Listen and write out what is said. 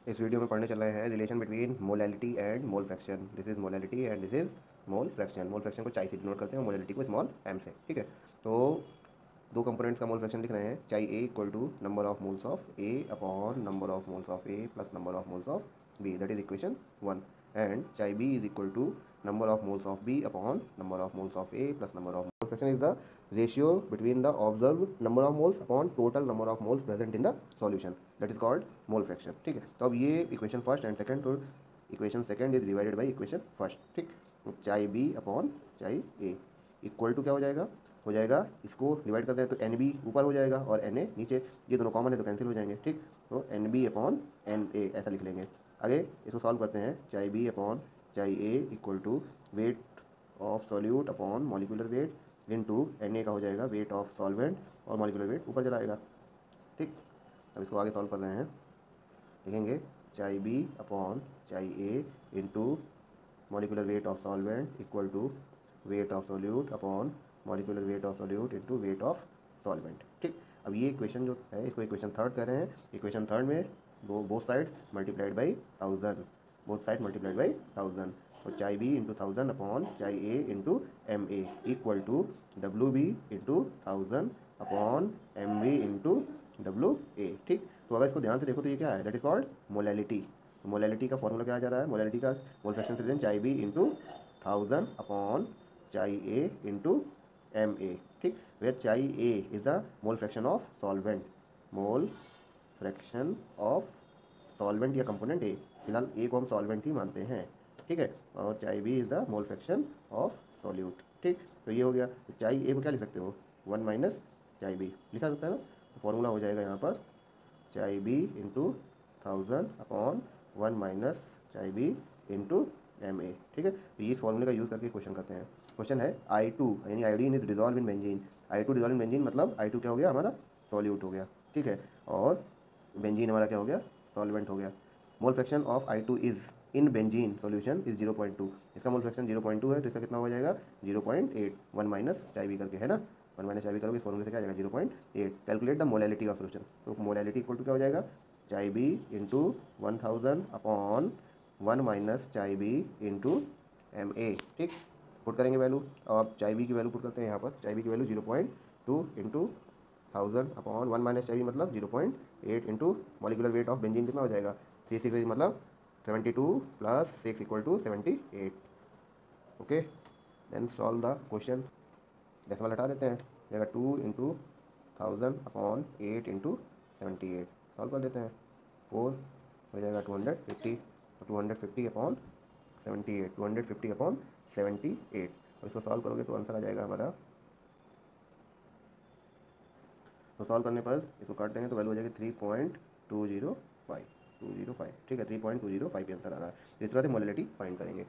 इस वीडियो में पढ़ने चल रहे हैं relation between molality and mole fraction. This is molality and this is mole fraction. Mole fraction को चाई से डिनोट करते हैं, मोलैलिटी को स्मॉल एम से। ठीक है, तो दो कंपोनेंट्स का मोल फ्रैक्शन लिख रहे हैं। Chi A equal to number of moles of A upon number of moles of A plus number of moles of B, that is equation 1। And chi B is equal to number of moles of B upon number of moles of A plus number of mole fraction is the ratio between the observed number of moles upon total number of moles present in the solution, that is called mole fraction। ठीक है, तो अब ये equation first and second, तो equation second is divided by equation first. ठीक, चाई B upon chi A equal to क्या हो जाएगा इसको डिवाइड करते हैं तो एन बी ऊपर हो जाएगा और एन ए नीचे, ये दोनों कॉमन है तो कैंसिल हो जाएंगे। ठीक, तो N B upon N A ऐसा लिख लेंगे। आगे इसको सॉल्व करते हैं। चाई B upon chi A equal to weight of solute upon molecular weight into N A का हो जाएगा वेट ऑफ सॉल्वेंट और मॉलिक्यूलर वेट ऊपर चला आएगा। ठीक, अब इसको आगे सॉल्व कर रहे हैं, लिखेंगे चाई B upon chi A into molecular weight of solvent equal to weight of solute upon molecular weight of solute into weight of solvent. ठीक, अब ये इक्वेशन जो है इसको इक्वेशन थर्ड कह रहे हैं। इक्वेशन थर्ड में both sides multiplied by 1000, both side multiplied by 1000, तो chi B into 1000 upon chi A into M A equal to W B into 1000 upon M B into W A. ठीक, तो अगर इसको ध्यान से देखो तो ये क्या है, that is called molality. Molality का फॉर्मूला क्या आ जा रहा है, मोलैलिटी का mole fraction relation chi B into 1000 upon chi A into M A. ठीक, where chi A is the mole fraction of solvent, mole fraction of solvent या component A, फिलहाल ए को हम सॉल्वेंट ही मानते हैं। ठीक है, और chi B is the mole fraction of solute. ठीक, तो ये हो गया। तो चाई ए को क्या लिख सकते हो, 1 माइनस चाई बी लिखा सकता है ना। तो फॉर्मूला हो जाएगा यहाँ पर chi B into 1000 upon 1 minus chi B into M A. ठीक है, तो इस फॉर्मूले का यूज़ करके क्वेश्चन करते हैं। क्वेश्चन है I2 यानी iodine is dissolve in benzene. I2 dissolve in benzene मतलब I2 क्या हो गया, हमारा सॉल्यूट हो गया। ठीक है, और बेंजीन हमारा क्या हो गया, सॉल्वेंट हो गया। मोल fraction of I2 is in benzene solution is 0.2, इसका मोल फ्रैक्शन 0.2 है, तो इसका कितना हो जाएगा 0.8, 1 माइनस चाई बी करके, है ना। 1 माइनस चाई बी करोगे इस फॉर्मूले से क्या आ जाएगा 0.8। Calculate the molality of solution, तो मोलैलिटी इक्वल टू क्या हो जाएगा चाई B into 1000 upon 1 minus chi B into M A. ठीक, पुट करेंगे वैल्यू। अब चाई बी की वैल्यू पुट करते हैं यहाँ पर। चाई बी की value 0.2 into 1000 upon 1 minus chi B मतलब 0.8 into molecular weight of benzene कितना हो जाएगा 360 मतलब 72 plus 6 equal to 78। Okay, then solve the question. Decimal हटा देते हैं, जाएगा 2 इंटू 1000 अपॉन 8 इंटू 78, सॉल्व कर देते हैं। 4 हो जाएगा 250, तो 250 अपॉन 78, 250 अपॉन 78, और इसको सॉल्व करोगे तो आंसर आ जाएगा हमारा। तो सॉल्व करने पर इसको काट देंगे तो वैल्यू हो जाएगी 3.205। ठीक है, 3.205 आंसर आ रहा है। इस तरह से मोलैलिटी फाइंड करेंगे।